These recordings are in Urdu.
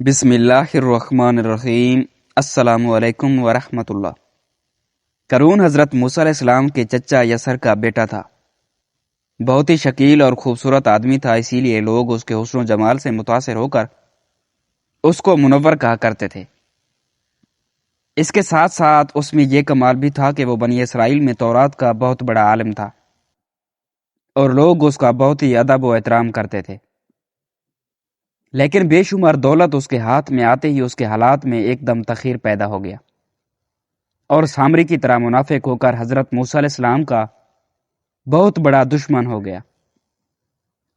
بسم اللہ الرحمن الرحیم۔ السلام علیکم ورحمۃ اللہ۔ قارون حضرت موسیٰ علیہ السلام کے چچا یسر کا بیٹا تھا۔ بہت ہی شکیل اور خوبصورت آدمی تھا، اسی لیے لوگ اس کے حسن و جمال سے متاثر ہو کر اس کو منور کہا کرتے تھے۔ اس کے ساتھ ساتھ اس میں یہ کمال بھی تھا کہ وہ بنی اسرائیل میں تورات کا بہت بڑا عالم تھا اور لوگ اس کا بہت ہی ادب و احترام کرتے تھے۔ لیکن بے شمار دولت اس کے ہاتھ میں آتے ہی اس کے حالات میں ایک دم تغیر پیدا ہو گیا اور سامری کی طرح منافق ہو کر حضرت موسیٰ علیہ السلام کا بہت بڑا دشمن ہو گیا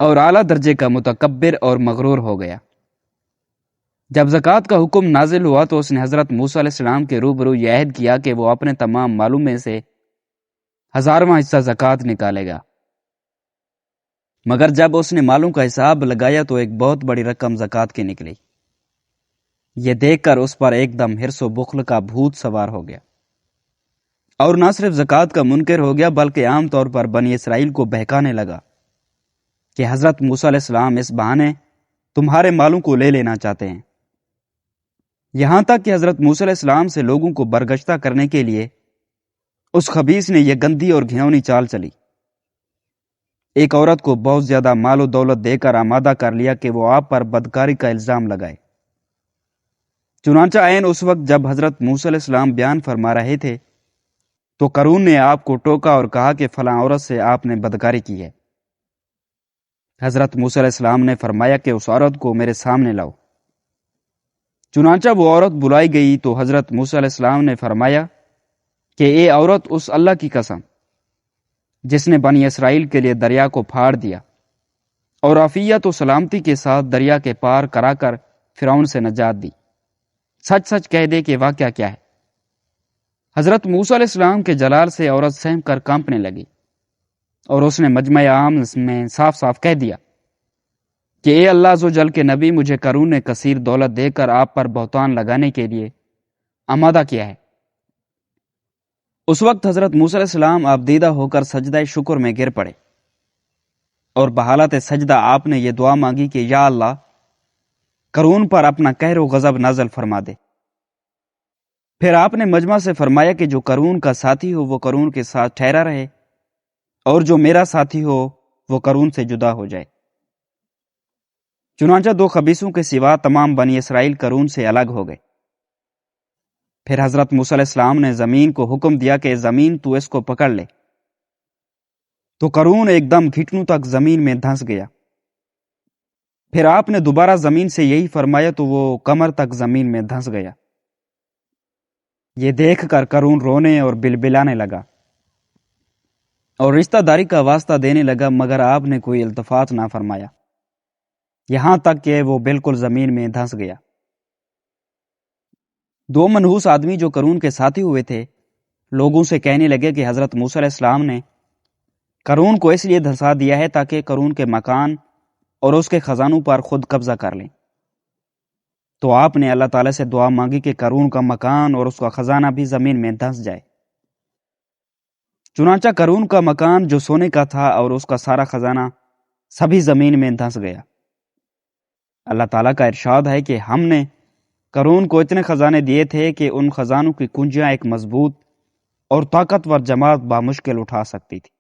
اور اعلیٰ درجے کا متکبر اور مغرور ہو گیا۔ جب زکوٰۃ کا حکم نازل ہوا تو اس نے حضرت موسیٰ علیہ السلام کے روبرو یہ عہد کیا کہ وہ اپنے تمام مالوں میں سے 1000واں حصہ زکوٰۃ نکالے گا، مگر جب اس نے مالوں کا حساب لگایا تو ایک بہت بڑی رقم زکوٰۃ کی نکلی۔ یہ دیکھ کر اس پر ایک دم حرص و بخل کا بھوت سوار ہو گیا اور نہ صرف زکوٰۃ کا منکر ہو گیا بلکہ عام طور پر بنی اسرائیل کو بہکانے لگا کہ حضرت موسیٰ علیہ السلام اس بہانے تمہارے مالوں کو لے لینا چاہتے ہیں، یہاں تک کہ حضرت موسیٰ علیہ السلام سے لوگوں کو برگشتہ کرنے کے لیے اس خبیث نے یہ گندی اور گھناؤنی چال چلی۔ ایک عورت کو بہت زیادہ مال و دولت دے کر آمادہ کر لیا کہ وہ آپ پر بدکاری کا الزام لگائے۔ چنانچہ عین اس وقت جب حضرت موسیٰ علیہ السلام بیان فرما رہے تھے تو قارون نے آپ کو ٹوکا اور کہا کہ فلاں عورت سے آپ نے بدکاری کی ہے۔ حضرت موسیٰ علیہ السلام نے فرمایا کہ اس عورت کو میرے سامنے لاؤ۔ چنانچہ وہ عورت بلائی گئی تو حضرت موسیٰ علیہ السلام نے فرمایا کہ اے عورت، اس اللہ کی قسم جس نے بنی اسرائیل کے لیے دریا کو پھاڑ دیا اور عافیت و سلامتی کے ساتھ دریا کے پار کرا کر فرعون سے نجات دی، سچ سچ کہہ دے کہ واقعہ کیا ہے۔ حضرت موسیٰ علیہ السلام کے جلال سے عورت سہم کر کانپنے لگی اور اس نے مجمع عام میں صاف صاف کہہ دیا کہ اے اللہ عز و جل کے نبی، مجھے قارون نے کثیر دولت دے کر آپ پر بہتان لگانے کے لیے آمادہ کیا ہے۔ اس وقت حضرت موسیٰ علیہ السلام آپ دیدہ ہو کر سجدہ شکر میں گر پڑے اور بحالت سجدہ آپ نے یہ دعا مانگی کہ یا اللہ، قارون پر اپنا قہر و غضب نازل فرما دے۔ پھر آپ نے مجمع سے فرمایا کہ جو قارون کا ساتھی ہو وہ قارون کے ساتھ ٹھہرا رہے اور جو میرا ساتھی ہو وہ قارون سے جدا ہو جائے۔ چنانچہ 2 خبیثوں کے سوا تمام بنی اسرائیل قارون سے الگ ہو گئے۔ پھر حضرت موسیٰ علیہ السلام نے زمین کو حکم دیا کہ زمین تو اس کو پکڑ لے، تو قارون ایک دم گھٹنوں تک زمین میں دھنس گیا۔ پھر آپ نے دوبارہ زمین سے یہی فرمایا تو وہ کمر تک زمین میں دھنس گیا۔ یہ دیکھ کر قارون رونے اور بلبلانے لگا اور رشتہ داری کا واسطہ دینے لگا، مگر آپ نے کوئی التفات نہ فرمایا، یہاں تک کہ وہ بالکل زمین میں دھنس گیا۔ 2 منحوس آدمی جو قارون کے ساتھی ہوئے تھے لوگوں سے کہنے لگے کہ حضرت موسیٰ علیہ السلام نے قارون کو اس لیے دھنسا دیا ہے تاکہ قارون کے مکان اور اس کے خزانوں پر خود قبضہ کر لیں۔ تو آپ نے اللہ تعالیٰ سے دعا مانگی کہ قارون کا مکان اور اس کا خزانہ بھی زمین میں دھنس جائے۔ چنانچہ قارون کا مکان جو سونے کا تھا اور اس کا سارا خزانہ سبھی زمین میں دھنس گیا۔ اللہ تعالیٰ کا ارشاد ہے کہ ہم نے قارون کو اتنے خزانے دیے تھے کہ ان خزانوں کی کنجیاں ایک مضبوط اور طاقتور جماعت بامشکل اٹھا سکتی تھی۔